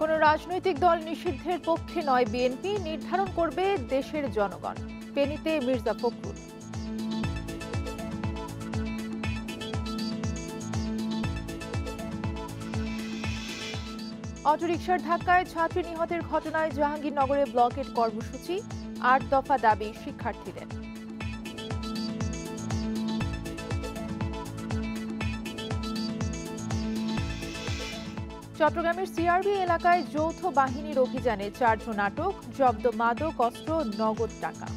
কোনো রাজনৈতিক দল নিষিদ্ধের পক্ষে নয় বিএনপি, নির্ধারণ করবে দেশের জনগণ। ফেনীতে মির্জা ফখরুল। অটোরিকশার ধাক্কায় ছাত্রী নিহতের ঘটনায় জাহাঙ্গীরনগরে ব্লকেট কর্মসূচি, ৮ দফা দাবি শিক্ষার্থীদের। চট্টগ্রামের সিআরবি এলাকায় যৌথ বাহিনীর অভিযানে ৪ জন আটক, জব্দ মাদক, অস্ত্র, নগদ টাকা।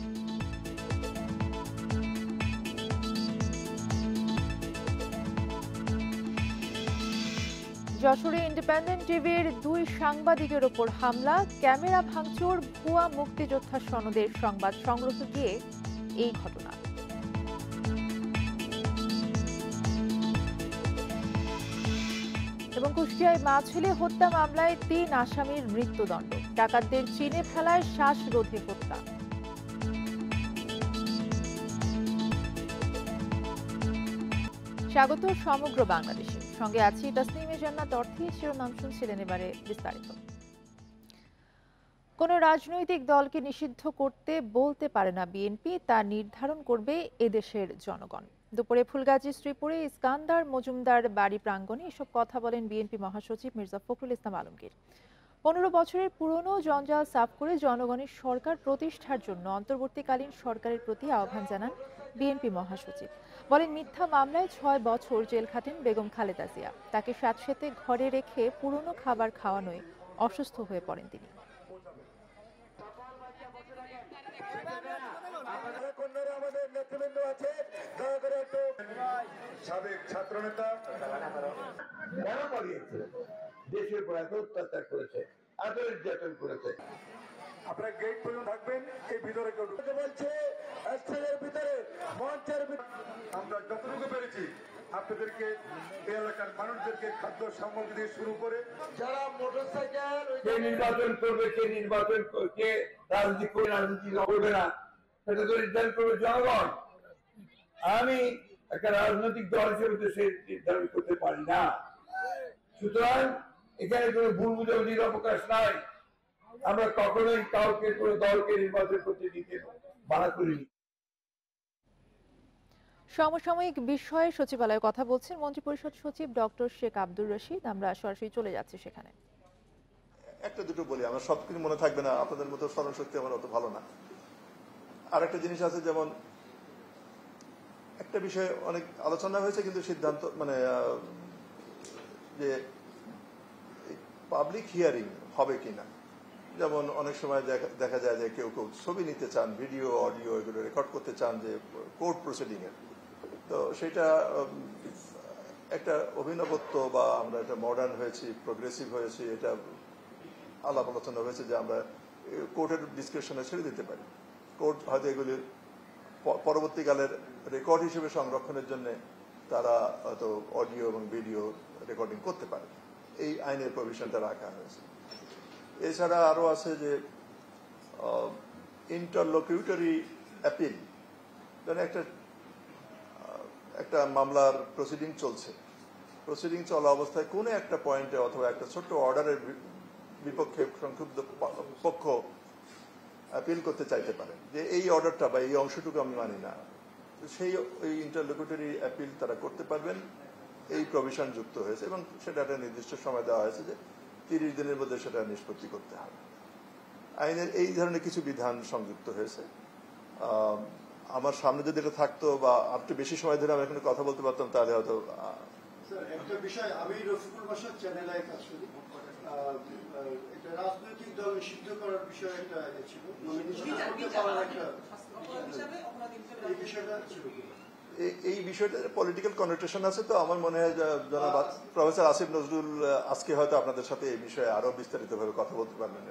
যশোরে ইন্ডিপেন্ডেন্ট টিভির ২ সাংবাদিকের ওপর হামলা, ক্যামেরা ভাঙচুর, ভুয়া মুক্তিযোদ্ধা সনদের সংবাদ সংগ্রহ গিয়ে এই ঘটনা। এবং কুষ্টিয়ায় মাছুলি হত্যা মামলায় ৩ আসামির মৃত্যুদণ্ড, ডাকাতদের চিনে ফেলায় শ্বাসরোধে হত্যা। স্বাগত সমগ্র বাংলাদেশে, সঙ্গে আছি তাসনিমে জান্নাত অর্থী। শিরোনাম শুনছিলেন, এবারে বিস্তারিত। কোন রাজনৈতিক দলকে নিষিদ্ধ করতে বলতে পারে না বিএনপি, তা নির্ধারণ করবে এদেশের জনগণ। দুপুরে ফুলগাজী শ্রীপুরে ইস্কান্দার মজুমদার বাড়ি প্রাঙ্গণে এসব কথা বলেন বিএনপি মহাসচিব মির্জা ফখরুল ইসলাম আলমগীর। ১৫ বছরের পুরনো জঞ্জাল সাফ করে জনগণের সরকার প্রতিষ্ঠার জন্য অন্তর্বর্তীকালীন সরকারের প্রতি আহ্বান জানান বিএনপি মহাসচিব। বলেন, মিথ্যা মামলায় ৬ বছর জেল খাটেন বেগম খালেদা জিয়া। তাকে স্যাঁতসেঁতে ঘরে রেখে পুরনো খাবার খাওয়ানোয় অসুস্থ হয়ে পড়েন তিনি। সাবেক ছাত্রনেতা দেশের উপর এত অত্যাচার করেছে, এত নির্যাতন করেছে। আপনারা গেট পর্যন্ত থাকবেন, এই ভিতরে কেউ বলছে ভিতরে মঞ্চের আমরা যতটুকু পেরেছি আপনাদেরকে এই এলাকার মানুষদেরকে খাদ্য সামগ্রী দিয়ে শুরু করে যারা মোটরসাইকেল নির্বাচন করবে, কে নির্বাচন কে রাজনীতি করে রাজনীতি করবে না, সেটা তো নির্ধারণ করবে জনগণ। আমি একটা রাজনৈতিক দল হিসেবে তো সে নির্ধারণ করতে পারি না। সুতরাং এখানে কোনো ভুল বুঝাবুঝির অবকাশ নাই। আমরা কখনোই কাউকে কোনো দলকে নির্বাচন করতে দিতে বাধা করিনি। সমসাময়িক বিষয়ে সচিবালয়ে কথা বলছেন মন্ত্রিপরিষদ সচিব ডক্টর শেখ আব্দুর রশিদ। আমরা সরাসরি চলে যাচ্ছি সেখানে। একটা দুটো বলি, আমার সবকিছু মনে থাকবে না, আপনাদের মতো স্মরণশক্তি আমার অত ভালো না। আর একটা জিনিস আছে, যেমন একটা বিষয়ে অনেক আলোচনা হয়েছে কিন্তু সিদ্ধান্ত মানে যে পাবলিক হিয়ারিং হবে কিনা। যেমন অনেক সময় দেখা যায় যে কেউ কেউ ছবি নিতে চান, ভিডিও অডিও এগুলো রেকর্ড করতে চান যে কোর্ট প্রসিডিং এর। তো সেটা একটা অভিনবত্ব বা আমরা এটা মডার্ন হয়েছি, প্রোগ্রেসিভ হয়েছি, এটা আলাপ আলোচনা হয়েছে যে আমরা কোর্টের ডিসক্রিপশনে ছেড়ে দিতে পারি। কোর্ট হয়তো এগুলির পরবর্তীকালের রেকর্ড হিসেবে সংরক্ষণের জন্য তারা হয়তো অডিও এবং ভিডিও রেকর্ডিং করতে পারে, এই আইনের প্রভিশনটা রাখা হয়েছে। এছাড়া আরো আছে যে ইন্টারলোকিউটরি অ্যাপিল, মানে একটা মামলার প্রসিডিং চলছে, প্রসিডিং চলা অবস্থায় কোন একটা পয়েন্টে অথবা একটা ছোট্ট অর্ডারের বিপক্ষে সংক্ষুব্ধ পক্ষ অ্যাপিল করতে চাইতে পারে যে এই অর্ডারটা বা এই অংশটুকু আমি মানি না, সেই ওই ইন্টারলোকিউটরি অ্যাপিল তারা করতে পারবেন, এই প্রভিশন যুক্ত হয়েছে। এবং সেটা একটা নির্দিষ্ট সময় দেওয়া হয়েছে যে 30 দিনের মধ্যে সেটা নিষ্পত্তি করতে হবে। আইনের এই ধরনের কিছু বিধান সংযুক্ত হয়েছে। আমার সামনে যদি এটা থাকতো বা একটু বেশি সময় ধরে আমি এখানে কথা বলতে পারতাম, তাহলে হয়তো একটা বিষয় আমি রফিকুল বাসার চ্যানেলে কাজ করি, এটা রাজনৈতিক দল নিষিদ্ধ করার বিষয়ে একটা ছিল, এই বিষয়টা পলিটিক্যাল কনোটেশন আছে। তো আমার মনে হয় জনাব প্রফেসর আসিফ নজরুল আজকে হয়তো আপনাদের সাথে এই বিষয়ে আরো বিস্তারিতভাবে কথা বলতে পারবেন।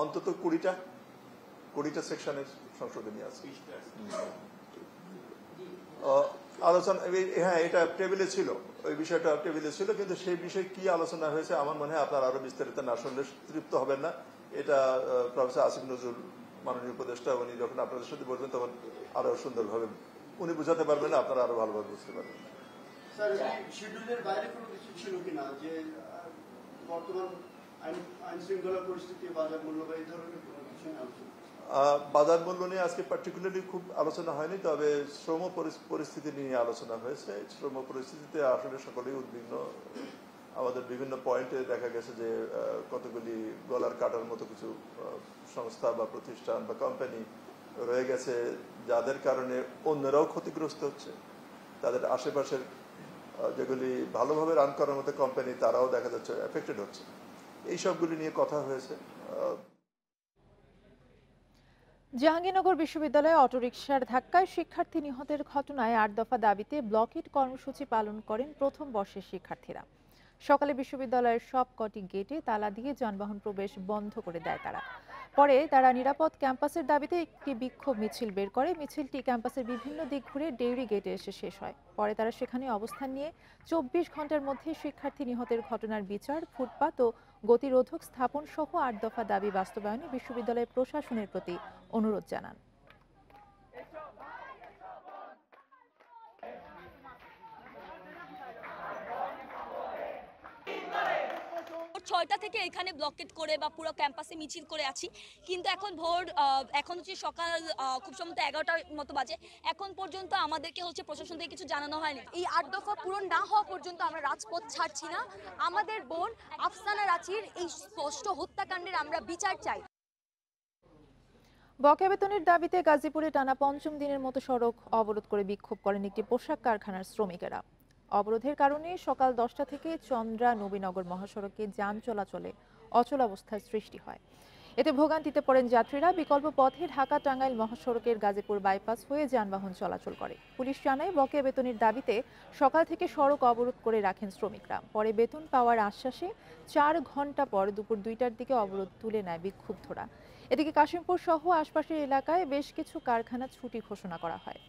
অন্তত 20টা সেকশনের সংশোধনী আছে। আলোচনা, হ্যাঁ, এটা টেবিলে ছিল, ওই বিষয়টা টেবিলে ছিল, কিন্তু সেই বিষয়ে কি আলোচনা হয়েছে আমার মনে হয় আপনার আরো বিস্তারিত না শুনলে তৃপ্ত হবেন না। এটা প্রফেসর আসিফ নজরুল মাননীয় উপদেষ্টা উনি যখন আপনাদের সাথে বলবেন তখন আরো সুন্দরভাবে উনি বুঝাতে পারবেন, আপনারা আরো ভালোভাবে বুঝতে পারবেন। স্যার, শিডিউলের বাইরে কোনো কিছু ছিল কিনা, যে বর্তমান আইন শৃঙ্খলা পরিস্থিতি, বাজার মূল্য বা এই ধরনের কোনো কিছু আলোচনা? বাজার মূল্য নিয়ে আজকে পার্টিকুলারলি খুব আলোচনা হয়নি, তবে শ্রম পরিস্থিতি নিয়ে আলোচনা হয়েছে। শ্রম পরিস্থিতিতে আসলে সকলেই উদ্বিগ্ন। আমাদের বিভিন্ন পয়েন্টে দেখা গেছে যে কতগুলি গলার কাটার মতো কিছু সংস্থা বা প্রতিষ্ঠান বা কোম্পানি রয়ে গেছে, যাদের কারণে অন্যরাও ক্ষতিগ্রস্ত হচ্ছে। তাদের আশেপাশের যেগুলি ভালোভাবে রান করার মতো কোম্পানি, তারাও দেখা যাচ্ছে এফেক্টেড হচ্ছে। এই সবগুলি নিয়ে কথা হয়েছে। জাহাঙ্গীরনগর বিশ্ববিদ্যালয়ে অটোরিকশার ধাক্কায় শিক্ষার্থী নিহতের ঘটনায় ৮ দফা দাবিতে ব্লকেট কর্মসূচি পালন করেন প্রথম বর্ষের শিক্ষার্থীরা। সকালে বিশ্ববিদ্যালয়ের সব কটি গেটে তালা দিয়ে যানবাহন প্রবেশ বন্ধ করে দেয় তারা। পরে তারা নিরাপদ ক্যাম্পাসের দাবিতে একটি বিক্ষোভ মিছিল বের করে। মিছিলটি ক্যাম্পাসের বিভিন্ন দিক ঘুরে ডেইরি গেটে এসে শেষ হয়। পরে তারা সেখানে অবস্থান নিয়ে ২৪ ঘন্টার মধ্যে শিক্ষার্থী নিহতের ঘটনার বিচার, ফুটপাত ও গতিরোধক স্থাপন সহ ৮ দফা দাবি বাস্তবায়নে বিশ্ববিদ্যালয়ের প্রশাসনের প্রতি অনুরোধ জানান। ৬টা থেকে এখানে ব্লকেট করে বা পুরো ক্যাম্পাসে মিছিল করে আছি, কিন্তু এখন হচ্ছে সকাল খুব সম্ভবত ১১টার মতো বাজে। এখন পর্যন্ত আমাদেরকে প্রশাসন থেকে কিছু জানানো হয়নি। এই ৮ দফা পূরণ না হওয়া পর্যন্ত আমরা রাজপথ ছাড়ছি না। আমাদের বোন আফসানা রাচির এই স্পষ্ট হত্যাকাণ্ডের আমরা বিচার চাই। বকেয়া বেতনের দাবিতে গাজীপুরে টানা ৫ম দিনের মতো সড়ক অবরোধ করে বিক্ষোভ করেন একটি পোশাক কারখানার শ্রমিকেরা। অবরোধের কারণে সকাল ১০টা থেকে চন্দ্রা নবীনগর মহাসড়কে যান চলাচলে অচলাবস্থার সৃষ্টি হয়। এতে ভোগান্তিতে পড়েন যাত্রীরা। বিকল্প পথে ঢাকা টাঙ্গাইল মহাসড়কের গাজীপুর বাইপাস হয়ে যানবাহন চলাচল করে। পুলিশ জানায়, বকেয়া বেতনের দাবিতে সকাল থেকে সড়ক অবরোধ করে রাখেন শ্রমিকরা। পরে বেতন পাওয়ার আশ্বাসে ৪ ঘন্টা পর দুপুর ২টার দিকে অবরোধ তুলে নেয় বিক্ষুব্ধরা। এদিকে কাশিমপুর সহ আশপাশের এলাকায় বেশ কিছু কারখানা ছুটি ঘোষণা করা হয়।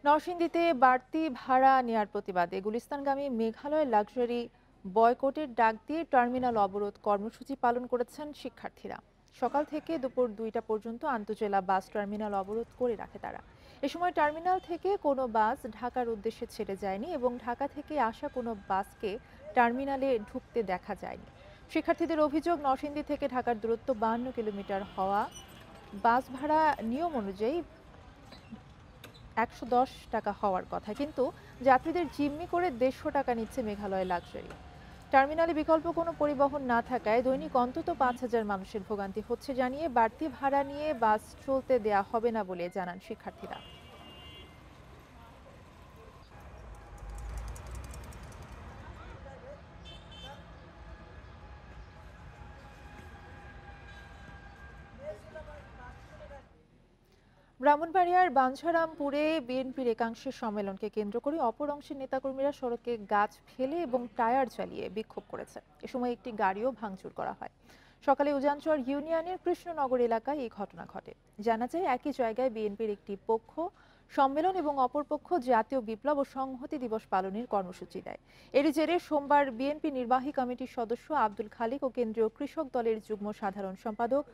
নরসিংদীতে বাড়তি ভাড়া নেয়ার প্রতিবাদে গুলিস্তানগামী মেঘালয় লাক্সারি বয়কটের ডাক দিয়ে টার্মিনাল অবরোধ কর্মসূচি পালন করেছেন শিক্ষার্থীরা। সকাল থেকে দুপুর ২টা পর্যন্ত আন্তজেলা বাস টার্মিনাল অবরোধ করে রাখে তারা। এ সময় টার্মিনাল থেকে কোনো বাস ঢাকার উদ্দেশ্যে ছেড়ে যায়নি এবং ঢাকা থেকে আসা কোনো বাসকে টার্মিনালে ঢুকতে দেখা যায়নি। শিক্ষার্থীদের অভিযোগ, নরসিংদী থেকে ঢাকার দূরত্ব ৫২ কিলোমিটার হওয়া বাস ভাড়া নিয়ম অনুযায়ী ১১০ টাকা হওয়ার কথা, কিন্তু যাত্রীদের জিম্মি করে ১৫০ টাকা নিচ্ছে মেঘালয় লাক্সারি। টার্মিনালে বিকল্প কোনো পরিবহন না থাকায় দৈনিক অন্তত ৫,০০০ মানুষের ভোগান্তি হচ্ছে জানিয়ে বাড়তি ভাড়া নিয়ে বাস চলতে দেয়া হবে না বলে জানান শিক্ষার্থীরা। ব্রাহ্মণবাড়িয়ার বাঞ্ছারামপুরে বিএনপির একাংশের সম্মেলনকে কেন্দ্র করে অপর অংশের নেতাকর্মীরা সড়কে গাছ ফেলে এবং টায়ার চালিয়ে বিক্ষোভ করেছে। এ সময় একটি গাড়িও ভাঙচুর করা হয়। সকালে উজানচর ইউনিয়নের কৃষ্ণনগর এলাকায় এই ঘটনা ঘটে। জানা যায়, একই জায়গায় বিএনপির একটি পক্ষ সম্মেলন এবং অপর পক্ষ জাতীয় বিপ্লব ও সংহতি দিবস পালনের কর্মসূচি দেয়। এরই জেরে সোমবার বিএনপি নির্বাহী কমিটির সদস্য আব্দুল খালিক ও কেন্দ্রীয় কৃষক দলের যুগ্ম সাধারণ সম্পাদক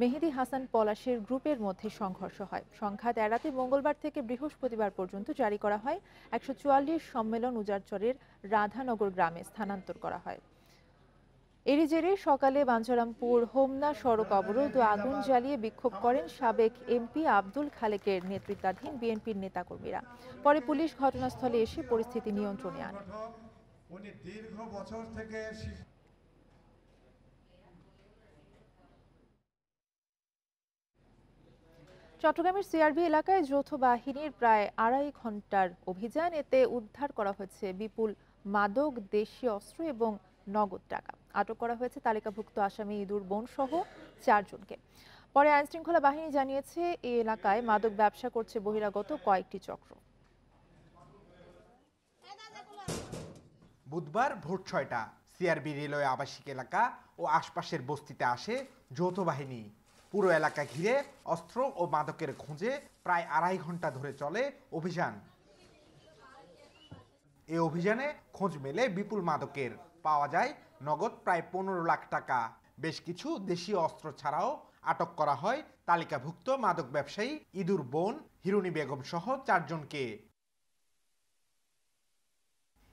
মেহেদি হাসান পলাশের গ্রুপের মধ্যে সংঘর্ষ হয়। সংঘাত এড়াতে মঙ্গলবার থেকে বৃহস্পতিবার পর্যন্ত জারি করা হয় ১৪৪ সম্মেলন উজারচরের রাধানগর গ্রামে স্থানান্তর করা হয়। এরই জেরে সকালে বাঞ্ছারামপুর হোমনা সড়ক অবরোধ ও আগুন জ্বালিয়ে বিক্ষোভ করেন সাবেক এমপি আব্দুল খালেকের নেতৃত্বাধীন বিএনপির নেতাকর্মীরা। পরে পুলিশ ঘটনাস্থলে এসে পরিস্থিতি নিয়ন্ত্রণে আনে। উনি দীর্ঘ বছর থেকে চট্টগ্রামের সিআরবি এলাকায় যৌথ বাহিনীর প্রায় ২.৫ ঘন্টার অভিযান, এতে উদ্ধার করা হয়েছে বিপুল মাদক, দেশীয় অস্ত্র এবং নগদ টাকা। আটক করা হয়েছে তালিকাভুক্ত আসামি ইদুর বোন সহ ৪ জনকে। পরে আইনশৃঙ্খলা বাহিনী জানিয়েছে, এই এলাকায় মাদক ব্যবসা করছে বহিরাগত কয়েকটি চক্র। বুধবার ভোর ৬টা সিআরবি রেলওয়ে আবাসিক এলাকা ও আশপাশের বস্তিতে আসে যৌথ বাহিনী। পুরো এলাকা ঘিরে অস্ত্র ও মাদকের খোঁজে প্রায় ২.৫ ঘন্টা ধরে চলে অভিযান। এই অভিযানে খোঁজ মেলে বিপুল মাদকের, পাওয়া যায় নগদ প্রায় 15 লাখ টাকা। বেশ কিছু দেশীয় অস্ত্র ছাড়াও আটক করা হয় তালিকাভুক্ত মাদক ব্যবসায়ী ইদুর বোন হিরুনি বেগম সহ 4 জনকে।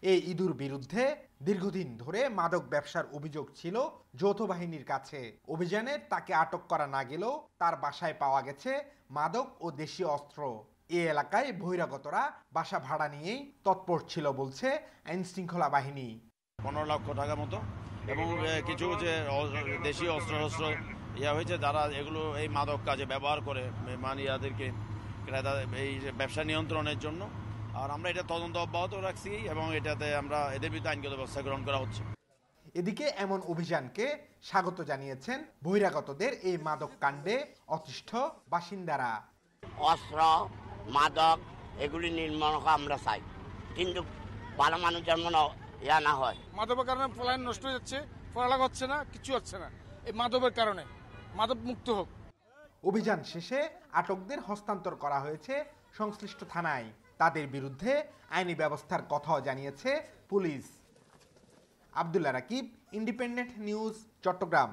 এই ইদুর বিরুদ্ধে দীর্ঘদিন ধরে মাদক ব্যবসার অভিযোগ ছিল যৌথ বাহিনীর কাছে। অভিযানে তাকে আটক করা না গেলেও তার বাসায় পাওয়া গেছে মাদক ও দেশীয় অস্ত্র। এই এলাকায় বহিরাগতরা বাসা ভাড়া নিয়েই তৎপর ছিল বলছে আইন শৃঙ্খলা বাহিনী। 15 লক্ষ টাকা মতো এবং কিছু যে দেশীয় অস্ত্র হয়েছে, যারা এগুলো এই মাদক কাজে ব্যবহার করে ইয়াদেরকে এই ব্যবসা নিয়ন্ত্রণের জন্য। আর আমরা এটা তদন্ত অব্যাহত রাখছি এবং এটাতে আমরা এদের বিরুদ্ধে আইনগত ব্যবস্থা গ্রহণ করা হচ্ছে। এদিকে এমন অভিযানকে স্বাগত জানিয়েছেন বহিরাগতদের এই মাদক কাণ্ডে অতিষ্ঠ বাসিন্দারা। অস্ত্র মাদক এগুলি নির্মূল আমরা চাই, কিন্তু ভালো মানুষ যেমন ইয়া না হয়। মাদকের কারণে পলায়ন নষ্ট হয়ে যাচ্ছে, পড়ালেখা হচ্ছে না, কিছু হচ্ছে না এই মাদকের কারণে। মাদক মুক্ত হোক। অভিযান শেষে আটকদের হস্তান্তর করা হয়েছে সংশ্লিষ্ট থানায়। তাদের বিরুদ্ধে আইনি ব্যবস্থার কথাও জানিয়েছে পুলিশ। Abdullah Rakib, independent news, Chittagong.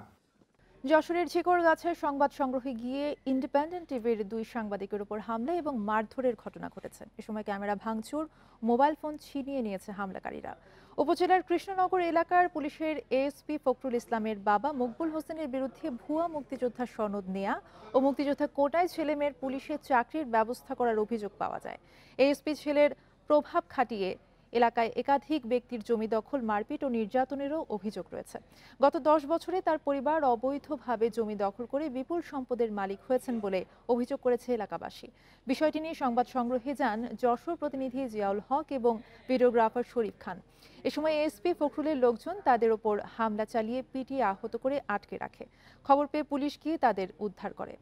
যশোরের ঝিকরগাছায় সংবাদ সংগ্রহে গিয়ে ইন্ডিপেন্ডেন্ট টিভির 2 সাংবাদিকের উপর হামলা এবং মারধরের ঘটনা ঘটেছে। এ সময় ক্যামেরা ভাঙচুর, মোবাইল ফোন ছিনিয়ে নিয়েছে হামলাকারীরা। উপজেলার কৃষ্ণনগর এলাকার পুলিশের এএসপি ফখরুল ইসলামের বাবা মকবুল হোসেনের বিরুদ্ধে ভুয়া মুক্তিযোদ্ধা সনদ নেয়া ও মুক্তিযোদ্ধা কোটায় ছেলেমেয়ের পুলিশে চাকরির ব্যবস্থা করার অভিযোগ পাওয়া যায়। এএসপি ছেলের প্রভাব খাটিয়ে এলাকায় একাধিক ব্যক্তির জমি দখল, মারপিট ও নির্যাতনেরও অভিযোগ রয়েছে। গত 10 বছরে তার পরিবার অবৈধভাবে জমি দখল করে বিপুল সম্পদের মালিক হয়েছেন বলে অভিযোগ করেছে এলাকাবাসী। বিষয়টি নিয়ে সংবাদ সংগ্রহে যান যশোর প্রতিনিধি জিয়াউল হক এবং ভিডিওগ্রাফার শরীফ খান। এ সময় এসপি ফখরুলের লোকজন তাদের ওপর হামলা চালিয়ে পিটিয়ে আহত করে আটকে রাখে। খবর পেয়ে পুলিশ গিয়ে তাদের উদ্ধার করে।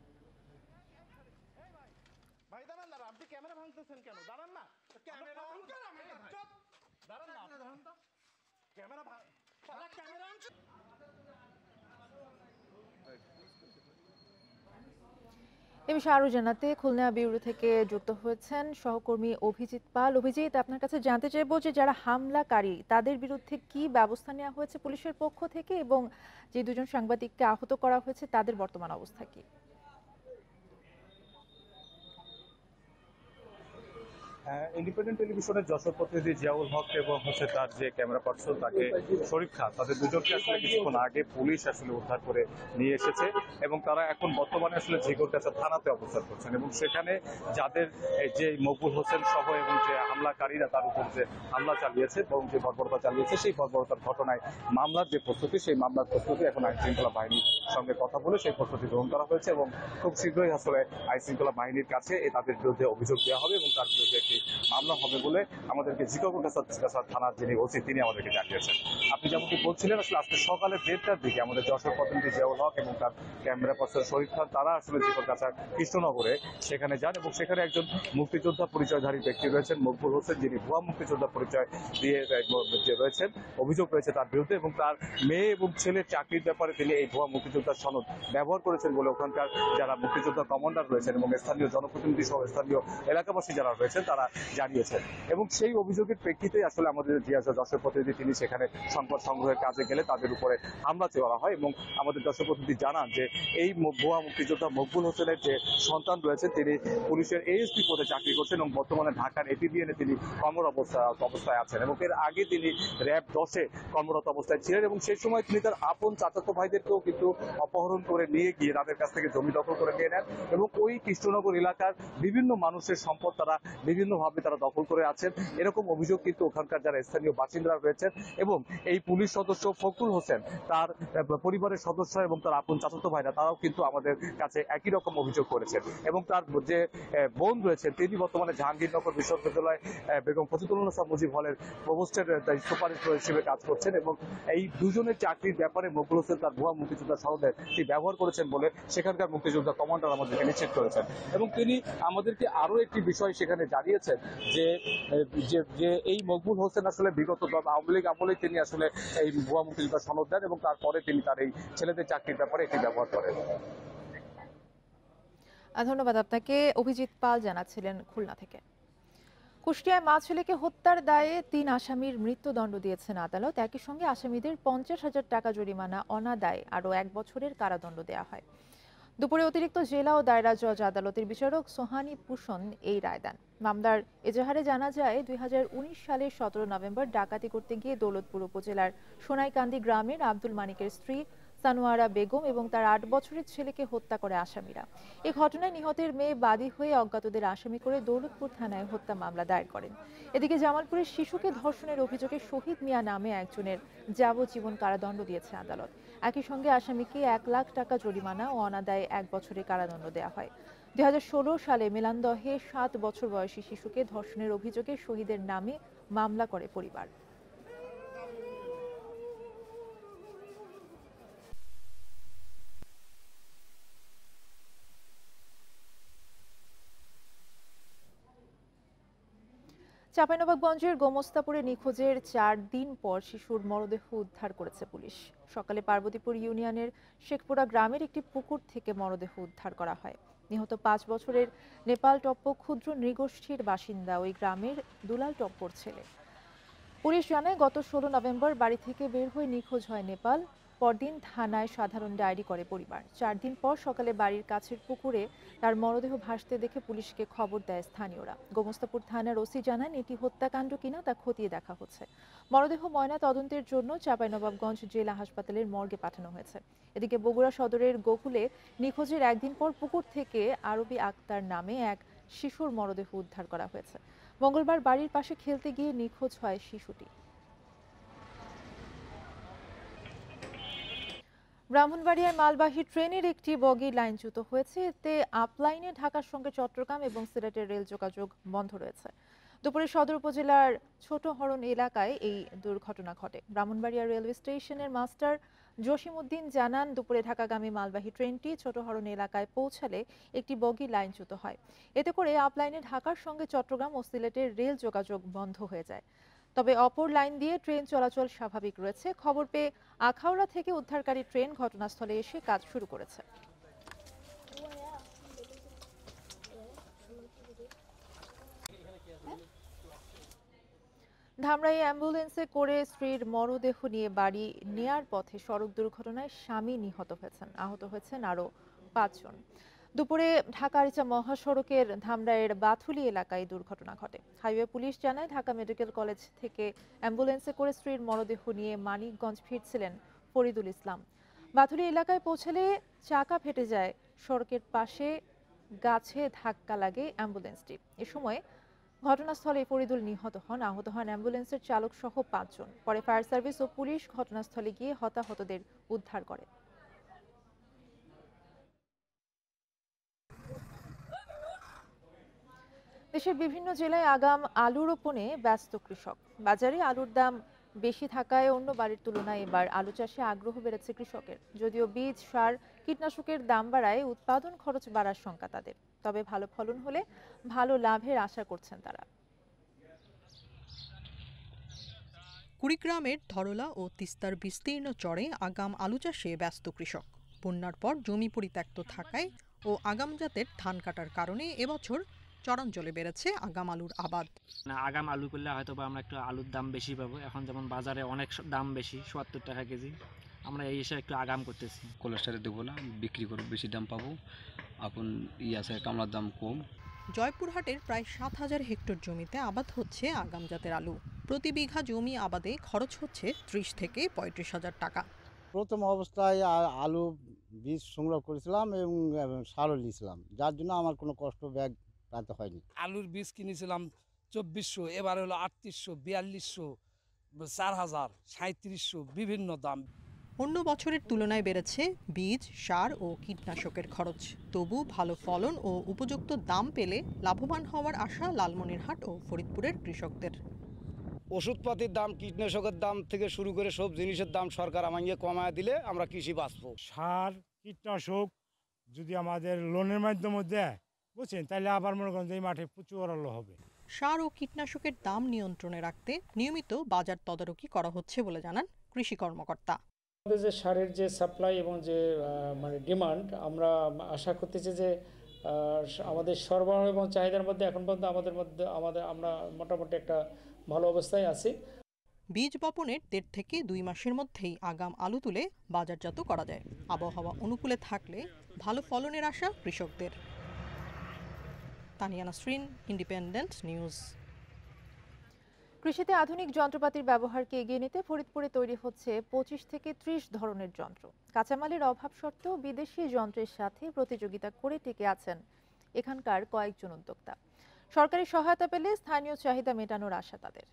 এ বিষয়ে আরো জানাতে খুলনা ব্যুরো থেকে যুক্ত হয়েছেন সহকর্মী অভিজিৎ পাল। অভিজিৎ, আপনার কাছে জানতে চাইবো যে যারা হামলাকারী তাদের বিরুদ্ধে কি ব্যবস্থা নেওয়া হয়েছে পুলিশের পক্ষ থেকে এবং যে 2 জন সাংবাদিককে আহত করা হয়েছে তাদের বর্তমান অবস্থা কি? ইন্ডিপেন্ডেন্ট টেলিভিশনের যশোর প্রতিনিধি জিয়াউল হক এবং তার যে ক্যামেরা পার্সন তাকে শরীফ খান, তাদের দুজনকে আসলে কিছুক্ষণ আগে পুলিশ আসলে উদ্ধার করে নিয়ে এসেছে এবং তারা এখন বর্তমানে আসলে ঝিকরগাছা থানাতে অবস্থান করছেন এবং সেখানে যাদের যে মকবুল হোসেন সহ এবং যে হামলাকারীরা তার উপর যে হামলা চালিয়েছে এবং যে বর্বরতা চালিয়েছে সেই বর্বরতার ঘটনায় মামলার যে প্রস্তুতি, সেই মামলার প্রস্তুতি এখন আইন শৃঙ্খলা বাহিনীর সঙ্গে কথা বলে সেই প্রস্তুতি গ্রহণ করা হয়েছে এবং খুব শীঘ্রই আসলে আইন শৃঙ্খলা বাহিনীর কাছে তাদের বিরুদ্ধে অভিযোগ দেওয়া হবে এবং তার বিরুদ্ধে মামলা হবে বলে আমাদেরকে ঝিকরগাছা থানার যিনি ওসি তিনি আমাদেরকে জানিয়েছেন। আপনি যেমনটি বলছিলেন, আসলে আজকে সকালে 1:30টার দিকে আমাদের যশোর প্রতিনিধি জিয়াউল হক এবং তার ক্যামেরা পার্সন শরীফ খান তারা আসলে ঝিকরগাছা কৃষ্ণনগরে সেখানে যান এবং সেখানে একজন মুক্তিযোদ্ধা পরিচয়ধারী ব্যক্তি রয়েছেন মকবুল হোসেন, যিনি ভুয়া মুক্তিযোদ্ধা পরিচয় দিয়ে রয়েছেন, অভিযোগ রয়েছে তার বিরুদ্ধে এবং তার মেয়ে এবং ছেলের চাকরির ব্যাপারে তিনি এই ভুয়া মুক্তিযোদ্ধার সনদ ব্যবহার করেছেন বলে ওখানকার যারা মুক্তিযোদ্ধা কমান্ডার রয়েছেন এবং স্থানীয় জনপ্রতিনিধি সহ স্থানীয় এলাকাবাসী যারা রয়েছেন তারা জানিয়েছেন এবং সেই অভিযোগের প্রেক্ষিতে আসলে আমাদের যশোর প্রতিনিধি তিনি সেখানে সংবাদ সংগ্রহের কাজে গেলে তাদের উপরে হামলা চালানো হয় এবং আমাদের যশোর প্রতিনিধি জানান যে এই ভুয়া মুক্তিযোদ্ধা মকবুল হোসেনের যে সন্তান রয়েছে তিনি পুলিশের এএসপি পদে চাকরি করছেন এবং বর্তমানে ঢাকার এপিবিএনে তিনি কর্মরত অবস্থায় আছেন এবং এর আগে তিনি র্যাব 10-এ কর্মরত অবস্থায় ছিলেন এবং সেই সময় তিনি তার আপন চাচাতো ভাইদেরকেও কিন্তু অপহরণ করে নিয়ে গিয়ে তাদের কাছ থেকে জমি দখল করে নিয়ে নেন এবং ওই কৃষ্ণনগর এলাকার বিভিন্ন মানুষের সম্পদ তারা বিভিন্নভাবে তারা দখল করে আছেন, এরকম অভিযোগ কিন্তু ওখানকার যারা স্থানীয় বাসিন্দারা রয়েছেন এবং এই পুলিশ সদস্য ফখরুল হোসেন তার পরিবারের সদস্য এবং তার আপন চাচাতো ভাইরা তারাও কিন্তু আমাদের কাছে একই রকম অভিযোগ করেছেন এবং তার যে বোন রয়েছেন তিনি বর্তমানে জাহাঙ্গীরনগর বিশ্ববিদ্যালয় বেগম ফজিলুন্নেছা মুজিব হলের প্রভোস্টের সুপারিশ হিসেবে কাজ করছেন এবং এই দুজনের চাকরির ব্যাপারে মকবুল হোসেন তার ভুয়া মুক্তিযোদ্ধা সনদের ব্যবহার করেছেন বলে সেখানকার মুক্তিযোদ্ধা কমান্ডার আমাদেরকে নিশ্চিত করেছেন এবং তিনি আমাদেরকে আরো একটি বিষয় সেখানে জানিয়েছেন যে এই মকবুল হোসেন আসলে বিগত আওয়ামী লীগ আমলে তিনি আসলে এই ভুয়া মুক্তিযোদ্ধা সনদ দেন এবং তারপরে তিনি তার এই ছেলেদের চাকরির ব্যাপারে এটি ব্যবহার করেন। ধন্যবাদ আপনাকে। অভিজিৎ পাল জানাচ্ছিলেন খুলনা থেকে। কুষ্টিয়ায় মা ছেলেকে হত্যার দায়ে ৩ আসামির মৃত্যুদণ্ড দিয়েছেন আদালত। একই সঙ্গে আসামিদের ৫০,০০০ টাকা জরিমানা, অনাদায়ে আরও ১ বছরের কারাদণ্ড দেওয়া হয়। দুপুরে অতিরিক্ত জেলা ও দায়রা জজ আদালতের বিচারক সোহানি ভূষণ এই রায় দেন। মামলার এজাহারে জানা যায় ২০১৯ সালের ১৭ নভেম্বর ডাকাতি করতে গিয়ে দৌলতপুর উপজেলার সোনাইকান্দি গ্রামের আব্দুল মানিকের স্ত্রী সানোয়ারা বেগম এবং তার ৮ বছরের ছেলেকে হত্যা করে আসামিরা। এই ঘটনায় নিহতের মেয়ে বাদী হয়ে অজ্ঞাতদের আসামি করে দৌলতপুর থানায় হত্যা মামলা দায়ের করেন। এদিকে জামালপুরের শিশুকে ধর্ষণের অভিযোগে শহীদ মিয়া নামে একজনের যাবজ্জীবন কারাদণ্ড দিয়েছে আদালত। একই সঙ্গে আসামিকে ১ লাখ টাকা জরিমানা ও অনাদায়ে ১ বছরের কারাদণ্ড দেওয়া হয়। ২০১৬ সালে মেলান্দহে ৭ বছর বয়সী শিশুকে ধর্ষণের অভিযোগে শহীদের নামে মামলা করে পরিবার। চাঁপাইনবাবগঞ্জের গোমস্তাপুরে নিখোঁজের ৪ দিন পর শিশুর মরদেহ উদ্ধার করেছে পুলিশ। সকালে পার্বতীপুর ইউনিয়নের শেখপুরা গ্রামের একটি পুকুর থেকে মরদেহ উদ্ধার করা হয়। নিহত ৫ বছরের নেপাল টপ্প ক্ষুদ্র নৃগোষ্ঠীর বাসিন্দা ওই গ্রামের দুলাল টপ্পর ছেলে। পুলিশ জানায় গত ১৬ নভেম্বর বাড়ি থেকে বের হয়ে নিখোঁজ হয় নেপাল। পরদিন থানায় সাধারণ ডায়েরি করে পরিবার। ৪ দিন পর সকালে বাড়ির কাছের পুকুরে তার মরদেহ ভাসতে দেখে পুলিশকে খবর দেয় স্থানীয়রা। গোমস্তাপুর থানার ওসি জানান এটি হত্যাকাণ্ড কিনা তা খতিয়ে দেখা হচ্ছে। মরদেহ ময়না তদন্তের জন্য চাঁপাইনবাবগঞ্জ জেলা হাসপাতালের মর্গে পাঠানো হয়েছে। এদিকে বগুড়া সদরের গোকুলে নিখোঁজের একদিন পর পুকুর থেকে আরবি আক্তার নামে এক শিশুর মরদেহ উদ্ধার করা হয়েছে। মঙ্গলবার বাড়ির পাশে খেলতে গিয়ে নিখোঁজ হয় শিশুটি। ব্রাহ্মণবাড়িয়ার মালবাহী ট্রেনের একটি বগি লাইনচ্যুত হয়েছে। এতে আপ লাইনে ঢাকার সঙ্গে চট্টগ্রাম এবং সিলেটের রেল যোগাযোগ বন্ধ রয়েছে। দুপুরে সদর উপজেলার ছোট হরণ এলাকায় এই দুর্ঘটনা ঘটে। ব্রাহ্মণবাড়িয়া রেলওয়ে স্টেশনের মাস্টার জসিমউদ্দিন জানান, দুপুরে ঢাকাগামী মালবাহী ট্রেনটি ছোট হরণ এলাকায় পৌঁছালে একটি বগি লাইনচ্যুত হয়। এতে করে আপ লাইনে ঢাকার সঙ্গে চট্টগ্রাম ও সিলেটের রেল যোগাযোগ বন্ধ হয়ে যায়। তবে অপর লাইন দিয়ে ট্রেন চলাচল স্বাভাবিক রয়েছে। খবর পেয়ে আখাউড়া থেকে উদ্ধারকারী ট্রেন ঘটনাস্থলে এসে কাজ শুরু করেছে। ধামরাইয়ে অ্যাম্বুলেন্সে করে স্ত্রীর মরদেহ নিয়ে বাড়ি নেয়ার পথে সড়ক দুর্ঘটনায় স্বামী নিহত হয়েছেন, আহত হয়েছেন আরও ৫ জন। দুপুরে ঢাকা-আরিচা মহাসড়কের ধামরাইয়ের বাথুলি এলাকায় দুর্ঘটনা ঘটে। হাইওয়ে পুলিশ জানায়, ঢাকা মেডিকেল কলেজ থেকে অ্যাম্বুলেন্সে করে স্ত্রীর মরদেহ নিয়ে মানিকগঞ্জ ফিরছিলেন ফরিদুল ইসলাম। বাথুলি এলাকায় পৌঁছালে চাকা ফেটে যায়। সড়কের পাশে গাছে ধাক্কা লাগে অ্যাম্বুলেন্সটি। এ সময় ঘটনাস্থলে ফরিদুল নিহত হন। আহত হন অ্যাম্বুলেন্সের চালক সহ ৫ জন। পরে ফায়ার সার্ভিস ও পুলিশ ঘটনাস্থলে গিয়ে হতাহতদের উদ্ধার করে। দেশের বিভিন্ন জেলায় আগাম আলু রোপণে ব্যস্ত কৃষক। বাজারে আলুর দাম বেশি থাকায় অন্য বাড়ির তুলনায় এবার আলু চাষে আগ্রহ বেড়েছে কৃষকের। যদিও বীজ, সার, কীটনাশকের দাম বাড়ায় উৎপাদন খরচ বাড়ার শঙ্কা তাদের। তবে ভালো ফলন হলে ভালো লাভের আশা করছেন তারা। কুড়িগ্রামের ধরলা ও তিস্তার বিস্তীর্ণ চরে আগাম আলু চাষে ব্যস্ত কৃষক। বন্যার পর জমি পরিত্যক্ত থাকায় ও আগাম জাতের ধান কাটার কারণে এবছর চরাঞ্চলে বেড়েছে আগাম আলুর আবাদ। আগাম আলু করলে হয়তো আমরা একটু আলুর দাম বেশি পাবো। এখন যেমন বাজারে অনেক দাম বেশি, ৭০ টাকা কেজি। আমরা এই হিসেবে একটু আগাম করতেছি। কোলেস্টারে দেবো না, বিক্রি করে বেশি দাম পাবো। এখন আছে কামলার দাম কম। জয়পুরহাটের প্রায় ৭,০০০ হেক্টর জমিতে আবাদ হচ্ছে আগাম জাতের আলু। প্রতি বিঘা জমি আবাদে খরচ হচ্ছে ৩০ থেকে ৩৫,০০০ টাকা। প্রথম অবস্থায় আলু বীজ সংগ্রহ করেছিলাম এবং সারও নিয়েছিলাম, যার জন্য আমার কোনো কষ্ট ব্যাগ পাতে হয়নি। আলুর বীজ কিনেছিলাম ২৪০০, এবার হলো ৩৮০০, ৪২০০, ৪০০০, ৩৭০০, বিভিন্ন দাম। অন্য বছরের তুলনায় বেড়েছে বীজ, সার ও কীটনাশকের খরচ। তবু ভালো ফলন ও উপযুক্ত দাম পেলে লাভবান হওয়ার আশা লালমনিরহাট ও ফরিদপুরের কৃষকদের। ওষুধপাতির দাম, কীটনাশকের দাম থেকে শুরু করে সব জিনিসের দাম সরকার আমাকে কমায় দিলে আমরা কৃষি বাঁচবো। সার, কীটনাশক যদি আমাদের লোনের মাধ্যমে দেয়, বুঝছেন, তাহলে আবার মনে করেন এই মাঠে প্রচুর আলো হবে। সার ও কীটনাশকের দাম নিয়ন্ত্রণে রাখতে নিয়মিত বাজার তদারকি করা হচ্ছে বলে জানান কৃষি কর্মকর্তা। আমাদের যে সারের যে সাপ্লাই এবং যে ডিমান্ড, আমরা আশা করতেছি যে আমাদের সরবরাহ এবং চাহিদার মধ্যে এখন পর্যন্ত আমরা মোটামুটি একটা ভালো অবস্থায় আছি। বীজ বপনের 1.5 থেকে 2 মাসের মধ্যেই আগাম আলু তুলে বাজারজাত করা যায়। আবহাওয়া অনুকূলে থাকলে ভালো ফলনের আশা কৃষকদের। Tania Nasrin, independent news. কৃষিতে আধুনিক যন্ত্রপাতির ব্যবহারকে এগিয়ে নিতে ফরিদপুরে তৈরি হচ্ছে 25 থেকে 30 ধরনের যন্ত্র। কাঁচামালের অভাব সত্ত্বেও বিদেশি যন্ত্রের সাথে প্রতিযোগিতা করে টিকে আছেন এখানকার কয়েকজন উদ্যোক্তা। সরকারি সহায়তা পেলে স্থানীয় চাহিদা মেটানোর আশা তাদের।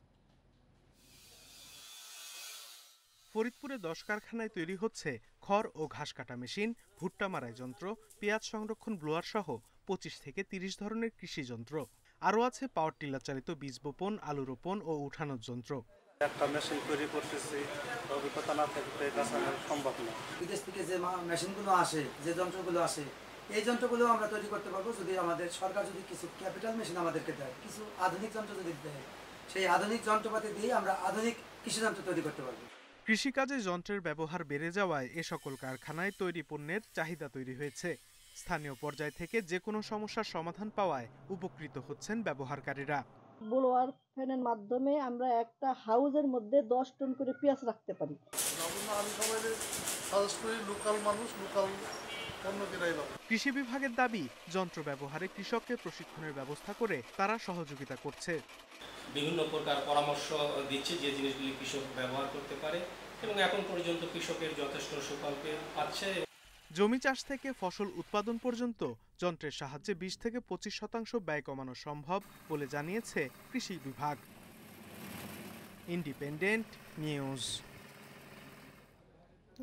ফরিদপুরে 10 কারখানায় তৈরি হচ্ছে খড় ও ঘাস কাটা মেশিন, ভুট্টা মারাই যন্ত্র, পেঁয়াজ সংরক্ষণ ব্লোয়ার সহ 25 থেকে 30 ধরনের কৃষি যন্ত্র। আরও আছে পাওয়ার টিলার চালিত বীজ বপন, আলু রোপণ ও উঠানোর যন্ত্র। একটা মেশিন তৈরি করতেছি, অভিজ্ঞতা না থাকলে কাঁচামাল সম্ভব না। বিদেশ থেকে যে মেশিনগুলো আসে, যে যন্ত্রগুলো আসে, এই যন্ত্রগুলো আমরা তৈরি করতে পারবো যদি আমাদের সরকার যদি কিছু ক্যাপিটাল মেশিন আমাদেরকে দেয়, কিছু আধুনিক যন্ত্র যদি দেয়, সেই আধুনিক যন্ত্রপাতি দিয়ে আমরা আধুনিক কৃষি যন্ত্র তৈরি করতে পারবো। কৃষিকাজে যন্ত্রের ব্যবহার বেড়ে যাওয়ায় এ সকল কারখানায় তৈরি পণ্যের চাহিদা তৈরি হয়েছে। স্থানীয় পর্যায় থেকে যে কোনো সমস্যার সমাধান পাওয়ায় উপকৃত হচ্ছেন ব্যবহারকারীরা। ব্লোয়ার ফ্যানের মাধ্যমে আমরা একটা হাউজের মধ্যে 10 টন করে পেঁয়াজ রাখতে পারি। কৃষি বিভাগের দাবি, যন্ত্র ব্যবহারে কৃষককে প্রশিক্ষণের ব্যবস্থা করে তারা সহযোগিতা করছে। বিভিন্ন প্রকার পরামর্শ দিচ্ছে যে জিনিসগুলি কৃষক ব্যবহার করতে পারে এবং এখন পর্যন্ত কৃষকের যথেষ্ট সুফল পাচ্ছে। জমি চাষ থেকে ফসল উৎপাদন পর্যন্ত যন্ত্রের সাহায্যে 20 থেকে 25% ব্যয় কমানো সম্ভব বলে জানিয়েছে কৃষি বিভাগ। Independent News.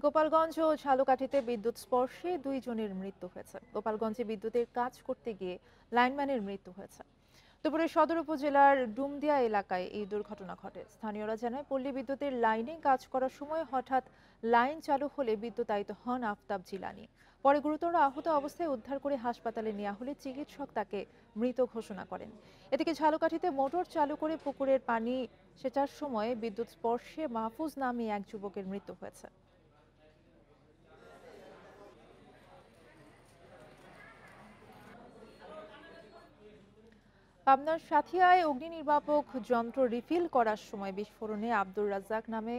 গোপালগঞ্জ ও ঝালকাঠিতে বিদ্যুৎ স্পর্শে 2 জনের মৃত্যু হয়েছে। গোপালগঞ্জে বিদ্যুতের কাজ করতে গিয়ে লাইনম্যানের মৃত্যু হয়েছে। দুপুরে সদর উপজেলার ডুমদিয়া এলাকায় এই দুর্ঘটনা ঘটে। স্থানীয়রা জানায়, পল্লী বিদ্যুতের লাইনে কাজ করার সময় হঠাৎ লাইন চালু হলে বিদ্যুতায়িত হন আফতাব জিলানী। পরে গুরুতর আহত অবস্থায় উদ্ধার করে হাসপাতালে নেওয়া হলে চিকিৎসক তাকে মৃত ঘোষণা করেন। এদিকে ঝালকাঠিতে মোটর চালু করে পুকুরের পানি সেচার সময় বিদ্যুৎ স্পর্শে মাহফুজ নামে এক যুবকের মৃত্যু হয়েছে। পাবনার সাথিয়ায় অগ্নি নির্বাপক যন্ত্র রিফিল করার সময় বিস্ফোরণে আব্দুর রাজ্জাক নামে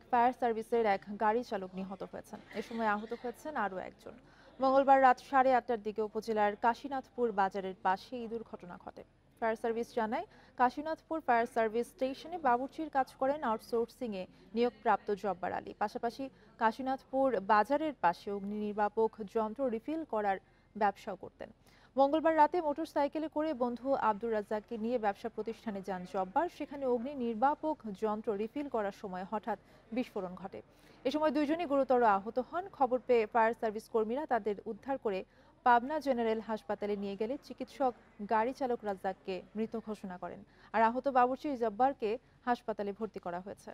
ফায়ার সার্ভিসের এক গাড়ি চালক নিহত হয়েছেন। এ সময় আহত হয়েছেন আরও একজন। মঙ্গলবার রাত 8:30টার দিকে উপজেলার কাশীনাথপুর বাজারের পাশে এই দুর্ঘটনা ঘটে। ফায়ার সার্ভিস জানায়, কাশীনাথপুর ফায়ার সার্ভিস স্টেশনে বাবুর্চির কাজ করেন আউটসোর্সিংয়ে নিয়োগপ্রাপ্ত জব্বার আলী। পাশাপাশি কাশীনাথপুর বাজারের পাশে অগ্নি নির্বাপক যন্ত্র রিফিল করার ব্যবসাও করতেন। মঙ্গলবার রাতে মোটরসাইকেলে করে বন্ধু আব্দুর রাজ্জাককে নিয়ে ব্যবসা প্রতিষ্ঠানে যান জব্বার। সেখানে অগ্নি নির্বাপক যন্ত্র রিফিল করার সময় হঠাৎ বিস্ফোরণ ঘটে। এ সময় 2 জনই গুরুতর আহত হন। খবর পেয়ে ফায়ার সার্ভিস কর্মীরা তাদের উদ্ধার করে পাবনা জেনারেল হাসপাতালে নিয়ে গেলে চিকিৎসক গাড়ি চালক রাজ্জাককে মৃত ঘোষণা করেন। আর আহত বাবুর্চি জব্বারকে হাসপাতালে ভর্তি করা হয়েছে।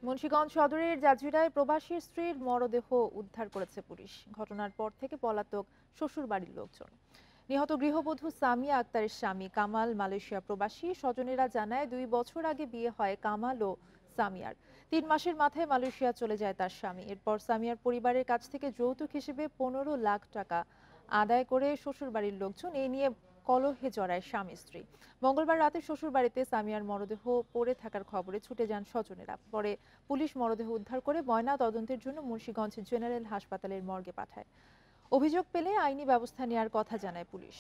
মুন্সিগঞ্জ সদরের জাজিরায় প্রবাসী স্ত্রীর মরদেহ উদ্ধার করেছে পুলিশ। ঘটনার পর থেকে পলাতক শ্বশুর বাড়ির লোকজন। নিহত গৃহবধূ সামিয়া আক্তারের স্বামী কামাল মালয়েশিয়া প্রবাসী। স্বজনেরা জানায়, 2 বছর আগে বিয়ে হয় কামাল ও সামিয়ার। 3 মাসের মাথায় মালয়েশিয়া চলে যায় তার স্বামী। এরপর সামিয়ার পরিবারের কাছ থেকে যৌতুক হিসেবে 15 লাখ টাকা আদায় করে শ্বশুর বাড়ির লোকজন এই নিয়ে কলহে জড়ায় স্বামী স্ত্রী। মঙ্গলবার রাতে শ্বশুর বাড়িতে সামিয়ার মরদেহ পড়ে থাকার খবরে ছুটে যান স্বজনেরা। পরে পুলিশ মরদেহ উদ্ধার করে ময়না তদন্তের জন্য মুন্সিগঞ্জ জেনারেল হাসপাতালের মর্গে পাঠায়। অভিযোগ পেলে আইনি ব্যবস্থা নেওয়ার কথা জানায় পুলিশ।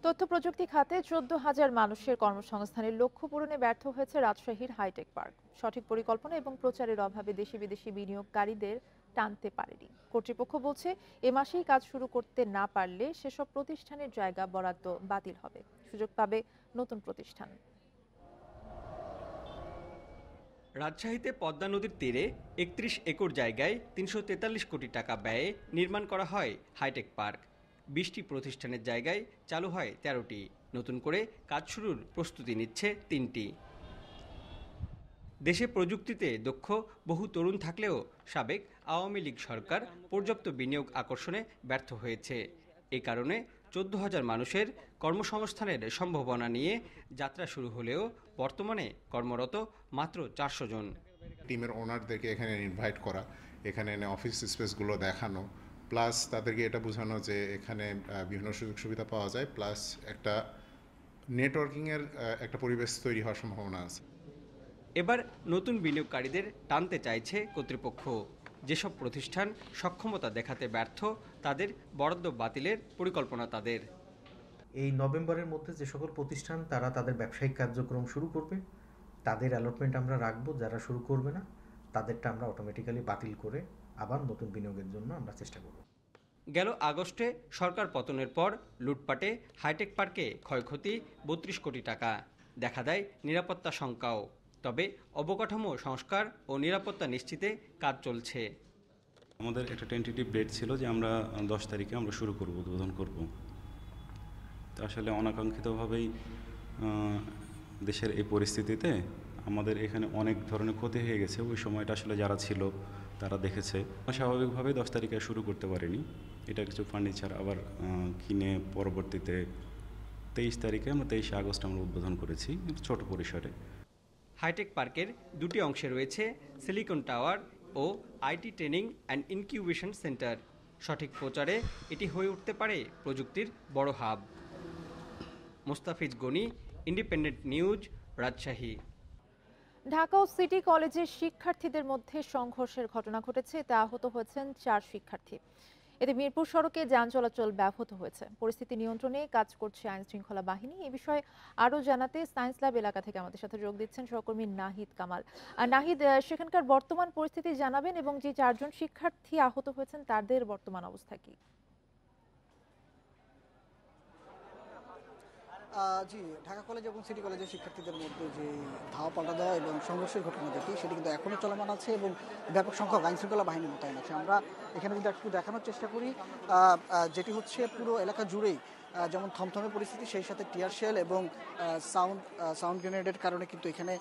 তথ্য প্রযুক্তি খাতে 14,000 মানুষের কর্মসংস্থানের লক্ষ্য পূরণে ব্যর্থ হয়েছে রাজশাহীর হাইটেক পার্ক। সঠিক পরিকল্পনা এবং প্রচারের অভাবে দেশি বিদেশি বিনিয়োগকারীদের টানতে পারেনি। কর্তৃপক্ষ বলছে, এ মাসেই কাজ শুরু করতে না পারলে সেসব প্রতিষ্ঠানের জায়গা বরাদ্দ বাতিল হবে। সুযোগ পাবে নতুন প্রতিষ্ঠান। রাজশাহীতে পদ্মা নদীর তীরে 31 একর জায়গায় 343 কোটি টাকা ব্যয়ে নির্মাণ করা হয় হাইটেক পার্ক। 20টি প্রতিষ্ঠানের জায়গায় চালু হয় 13টি। নতুন করে কাজ শুরুর প্রস্তুতি নিচ্ছে 3টি। দেশে প্রযুক্তিতে দক্ষ বহু তরুণ থাকলেও সাবেক আওয়ামী লীগ সরকার পর্যাপ্ত বিনিয়োগ আকর্ষণে ব্যর্থ হয়েছে। এ কারণে 14,000 মানুষের কর্মসংস্থানের সম্ভাবনা নিয়ে যাত্রা শুরু হলেও বর্তমানে কর্মরত মাত্র 400 জন। টিমের ওনারদেরকে এখানে ইনভাইট করা, এখানে এনে অফিস স্পেসগুলো দেখানো, প্লাস তাদেরকে এটা বোঝানো যে এখানে বিভিন্ন সুযোগ সুবিধা পাওয়া যায়, প্লাস একটা নেটওয়ার্কিংয়ের একটা পরিবেশ তৈরি হওয়ার সম্ভাবনা আছে। এবার নতুন বিনিয়োগকারীদের টানতে চাইছে কর্তৃপক্ষ। যেসব প্রতিষ্ঠান সক্ষমতা দেখাতে ব্যর্থ তাদের বরাদ্দ বাতিলের পরিকল্পনা তাদের। এই নভেম্বরের মধ্যে যে সকল প্রতিষ্ঠান তারা তাদের ব্যবসায়িক কার্যক্রম শুরু করবে তাদের অ্যালটমেন্ট আমরা রাখবো, যারা শুরু করবে না তাদেরটা আমরা অটোমেটিক্যালি বাতিল করে আবার নতুন বিনিয়োগের জন্য আমরা চেষ্টা করব। গেল আগস্টে সরকার পতনের পর লুটপাটে হাইটেক পার্কে ক্ষয়ক্ষতি 32 কোটি টাকা। দেখা দেয় নিরাপত্তা শঙ্কাও। তবে অবকাঠামো সংস্কার ও নিরাপত্তা নিশ্চিতে কাজ চলছে। আমাদের একটা টেন্টেটিভ ডেট ছিল যে আমরা 10 তারিখে আমরা শুরু করব, উদ্বোধন করব। তো আসলে অনাকাঙ্ক্ষিতভাবেই দেশের এই পরিস্থিতিতে আমাদের এখানে অনেক ধরনের ক্ষতি হয়ে গেছে। ওই সময়টা আসলে যারা ছিল তারা দেখেছে স্বাভাবিকভাবে 10 তারিখে শুরু করতে পারিনি। এটা কিছু ফার্নিচার আবার কিনে পরবর্তীতে 23 তারিখে আমরা 23 আগস্ট আমরা উদ্বোধন করেছি ছোট পরিসরে। হাইটেক পার্কের দুটি অংশে রয়েছে সিলিকন টাওয়ার ও IT training and incubation centre. সঠিক প্রচারে এটি হয়ে উঠতে পারে প্রযুক্তির বড় hub. Mostafiz Gani, Independent News, Rajshahi. Dhaka ও সিটি কলেজের শিক্ষার্থীদের মধ্যে সংঘর্ষের ঘটনা ঘটেছে, এতে আহত হয়েছেন 4 শিক্ষার্থী। এতে মিরপুর সড়কে যান চলাচল ব্যাহত হয়েছে। পরিস্থিতি নিয়ন্ত্রণে কাজ করছে আইন শৃঙ্খলা বাহিনী। এ বিষয়ে আরও জানাতে সায়েন্স ল্যাব এলাকা থেকে আমাদের সাথে যোগ দিচ্ছেন সহকর্মী নাহিদ কামাল। নাহিদ, সেখানকার বর্তমান পরিস্থিতি জানাবেন এবং যে 4 জন শিক্ষার্থী আহত হয়েছেন তাদের বর্তমান অবস্থা কি? জি, ঢাকা কলেজ এবং সিটি কলেজের শিক্ষার্থীদের মধ্যে যে ধাওয়া পাল্টা দেওয়া এবং সংঘর্ষের ঘটনা সেটি কিন্তু এখনও চলমান আছে এবং ব্যাপক সংখ্যক আইনশৃঙ্খলা বাহিনী মোতায়েন আছে। আমরা এখানে যদি একটু দেখানোর চেষ্টা করি, যেটি হচ্ছে পুরো এলাকা জুড়েই যেমন থমথমে পরিস্থিতি, সেই সাথে টিয়ার শেল এবং সাউন্ড গ্রেনেডের কারণে কিন্তু এখানে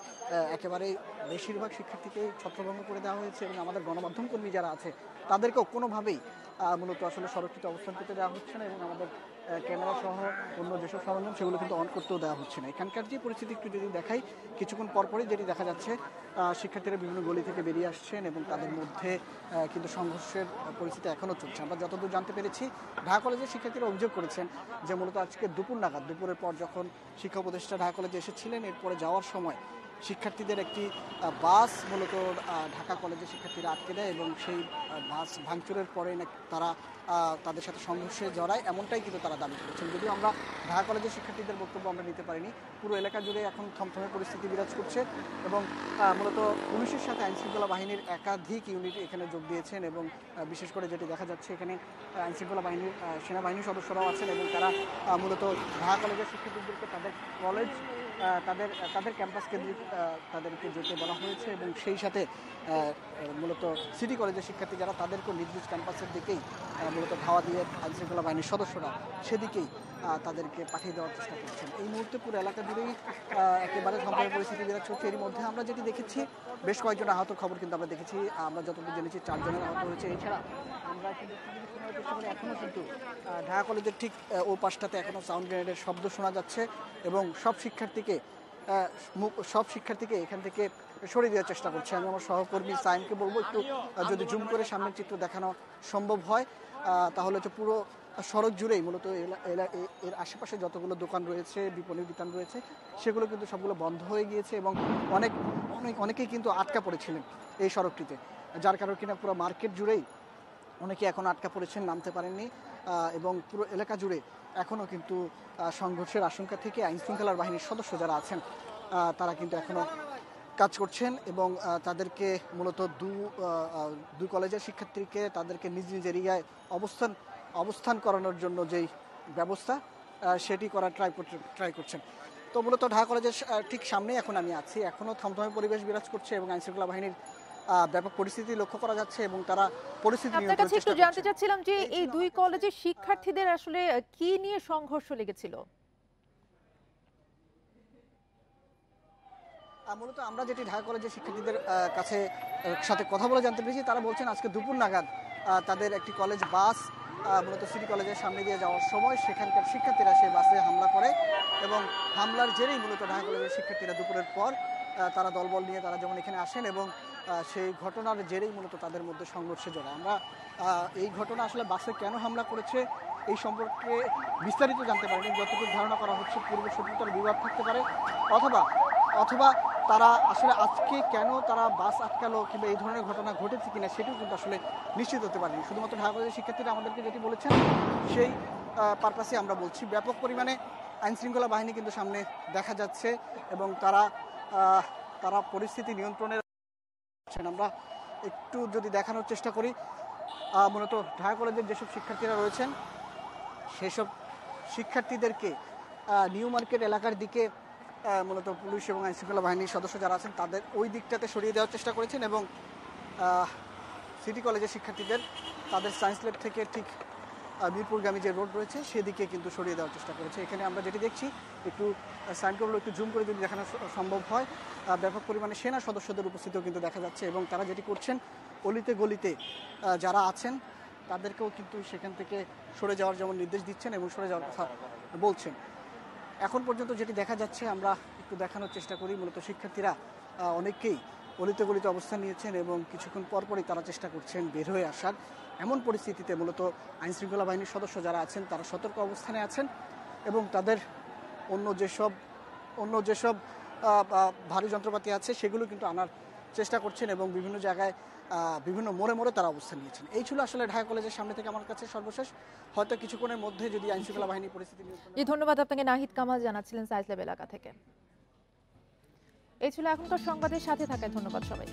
একেবারে বেশিরভাগ শিক্ষার্থীকে ছত্রভঙ্গ করে দেওয়া হয়েছে এবং আমাদের গণমাধ্যম কর্মী যারা আছে তাদেরকেও কোনোভাবেই মূলত আসলে সড়কটিতে অবস্থান করতে দেওয়া হচ্ছে না এবং আমাদের ক্যামেরা সহ অন্য যেসব সরঞ্জাম সেগুলো কিন্তু অন করতেও দেওয়া হচ্ছে না। এখানকার যে পরিস্থিতি একটু যদি দেখাই, কিছুক্ষণ পরপরই যেটি দেখা যাচ্ছে শিক্ষার্থীরা বিভিন্ন গলি থেকে বেরিয়ে আসছেন এবং তাদের মধ্যে কিন্তু সংঘর্ষের পরিস্থিতি এখনও চলছে। আমরা যতদূর জানতে পেরেছি, ঢাকা কলেজের শিক্ষার্থীরা অভিযোগ করেছেন যে মূলত আজকে দুপুর নাগাদ, দুপুরের পর যখন শিক্ষা উপদেষ্টা ঢাকা কলেজে এসেছিলেন, এরপরে যাওয়ার সময় শিক্ষার্থীদের একটি বাস মূলত ঢাকা কলেজের শিক্ষার্থীরা আটকে দেয় এবং সেই বাস ভাঙচুরের পরে তারা তাদের সাথে সংঘর্ষে জড়ায়, এমনটাই কিন্তু তারা দাবি করেছেন। যদিও আমরা ঢাকা কলেজের শিক্ষার্থীদের বক্তব্য আমরা নিতে পারিনি। পুরো এলাকা জুড়ে এখন থমথমে পরিস্থিতি বিরাজ করছে এবং মূলত পুলিশের সাথে আইনশৃঙ্খলা বাহিনীর একাধিক ইউনিট এখানে যোগ দিয়েছেন এবং বিশেষ করে যেটি দেখা যাচ্ছে এখানে আইনশৃঙ্খলা বাহিনীর সেনাবাহিনীর সদস্যরাও আছেন এবং তারা মূলত ঢাকা কলেজের শিক্ষার্থীদেরকে তাদের কলেজ তাদের ক্যাম্পাস কেন্দ্রিক তাদেরকে যেতে বলা হয়েছে এবং সেই সাথে মূলত সিটি কলেজের শিক্ষার্থী যারা তাদেরকেও নিজ নিজ ক্যাম্পাসের দিকেই মূলত ধাওয়া দিয়ে আইনশৃঙ্খলা বাহিনীর সদস্যরা সেদিকেই তাদেরকে পাঠিয়ে দেওয়ার চেষ্টা করছেন। এই মুহূর্তে পুরো এলাকা জুড়েই একেবারে সম্ভাব্য পরিস্থিতি বিরাজ করছে। এর মধ্যে আমরা যেটি দেখেছি, বেশ কয়েকজন আহতর খবর কিন্তু আমরা দেখেছি। আমরা যতটুকু জেনেছি 4 জনের আহত হয়েছে। এছাড়া আমরা কিন্তু এখনও কিন্তু ঢাকা কলেজের ঠিক ও পাশটাতে এখনও সাউন্ড গ্রেনেডের শব্দ শোনা যাচ্ছে এবং সব শিক্ষার্থীকে এখান থেকে সরিয়ে দেওয়ার চেষ্টা করছে। আমি আমার সহকর্মী সাইমকে বলবো একটু যদি জুম করে সামনের চিত্র দেখানো সম্ভব হয়, তাহলে হচ্ছে পুরো সড়ক জুড়েই মূলত এর আশেপাশে যতগুলো দোকান রয়েছে, বিপণীর বিতান রয়েছে, সেগুলো কিন্তু সবগুলো বন্ধ হয়ে গিয়েছে এবং অনেকেই কিন্তু আটকা পড়েছিলেন এই সড়কটিতে, যার কারণে কিনা পুরো মার্কেট জুড়েই অনেকে এখন আটকা পড়েছেন, নামতে পারেননি এবং পুরো এলাকা জুড়ে এখনও কিন্তু সংঘর্ষের আশঙ্কা থেকে আইনশৃঙ্খলার বাহিনীর সদস্য যারা আছেন তারা কিন্তু এখনও কাজ করছেন এবং তাদেরকে মূলত দুই কলেজের শিক্ষার্থীকে তাদেরকে নিজ নিজ এরিয়ায় অবস্থান করানোর জন্য যেই ব্যবস্থা সেটি করার ট্রাই করছেন। তো মূলত ঢাকা কলেজের ঠিক সামনে এখন আমি আছি। এখনও থমথমে পরিবেশ বিরাজ করছে এবং আইনশৃঙ্খলা বাহিনীর ব্যাপক পরিস্থিতি লক্ষ্য করা যাচ্ছে এবং তারা পরিস্থিতি আপনার কাছে একটু জানতে চাচ্ছিলাম যে এই দুই কলেজের শিক্ষার্থীদের আসলে কি নিয়ে সংঘর্ষ লেগেছিল? মূলত আমরা যেটি ঢাকা কলেজের শিক্ষার্থীদের সাথে কথা বলে জানতে পেরেছি, তারা বলছেন আজকে দুপুর নাগাদ তাদের একটি কলেজ বাস মূলত সিটি কলেজের সামনে দিয়ে যাওয়ার সময় সেখানকার শিক্ষার্থীরা সেই বাসে হামলা করে এবং হামলার জেরেই মূলত ঢাকা কলেজের শিক্ষার্থীরা দুপুরের পর তারা দলবল নিয়ে তারা যেমন এখানে আসেন এবং সেই ঘটনার জেরেই মূলত তাদের মধ্যে সংঘর্ষে জড়ায়। আমরা এই ঘটনা আসলে বাসে কেন হামলা করেছে এই সম্পর্কে বিস্তারিত জানতে পারিনি। যতটুকু ধারণা করা হচ্ছে পূর্ব শত্রুতার বিবাদ থাকতে পারে, অথবা তারা আসলে আজকে কেন তারা বাস আটকালো কিংবা এই ধরনের ঘটনা ঘটেছে কিনা সেটিও কিন্তু আসলে নিশ্চিত হতে পারেনি। শুধুমাত্র ঢাকা কলেজের শিক্ষার্থীরা আমাদেরকে যেটি বলেছেন সেই পারপাসে আমরা বলছি। ব্যাপক পরিমাণে আইনশৃঙ্খলা বাহিনী কিন্তু সামনে দেখা যাচ্ছে এবং তারা পরিস্থিতি নিয়ন্ত্রণে। আমরা একটু যদি দেখানোর চেষ্টা করি, মূলত ঢাকা কলেজের যেসব শিক্ষার্থীরা রয়েছেন সেসব শিক্ষার্থীদেরকে নিউ মার্কেট এলাকার দিকে মূলত পুলিশ এবং আইনশৃঙ্খলা বাহিনীর সদস্য যারা আছেন তাদের ওই দিকটাতে সরিয়ে দেওয়ার চেষ্টা করেছেন এবং সিটি কলেজের শিক্ষার্থীদের তাদের সায়েন্স ল্যাব থেকে ঠিক মিরপুরগামী যে রোড রয়েছে সেদিকে কিন্তু সরিয়ে দেওয়ার চেষ্টা করেছে। এখানে আমরা যেটি দেখছি, একটু সাইনগুলো একটু জুম করে যদি দেখানো সম্ভব হয়, ব্যাপক পরিমাণে সেনা সদস্যদের উপস্থিতিও কিন্তু দেখা যাচ্ছে এবং তারা যেটি করছেন অলিতে গলিতে যারা আছেন তাদেরকেও কিন্তু সেখান থেকে সরে যাওয়ার যেমন নির্দেশ দিচ্ছেন এবং সরে যাওয়ার কথা বলছেন। এখন পর্যন্ত যেটি দেখা যাচ্ছে আমরা একটু দেখানোর চেষ্টা করি, মূলত শিক্ষার্থীরা অনেকেই অলিতে গলিতে অবস্থান নিয়েছেন এবং কিছুক্ষণ পরপরই তারা চেষ্টা করছেন বের হয়ে আসার। এমন পরিস্থিতিতে মূলত আইনশৃঙ্খলা বাহিনীর সদস্য যারা আছেন তারা সতর্ক অবস্থানে আছেন এবং তাদের অন্য যেসব ভারী যন্ত্রপাতি আছে সেগুলো কিন্তু আনার চেষ্টা করছেন এবং বিভিন্ন জায়গায় বিভিন্ন মোড়ে মোড়ে তারা অবস্থান নিয়েছেন। এই ছিল আসলে ঢাকা কলেজের সামনে থেকে আমার কাছে সর্বশেষ। হয়তো কিছুক্ষণের মধ্যে যদি আইনশৃঙ্খলা বাহিনী পরিস্থিতি ধন্যবাদ আপনাকে নাহিদ কামাল জানাচ্ছিলেন সায়েন্স ল্যাব এলাকা থেকে। এই ছিল এখনকার সংবাদের সাথে থাকায় ধন্যবাদ সবাই।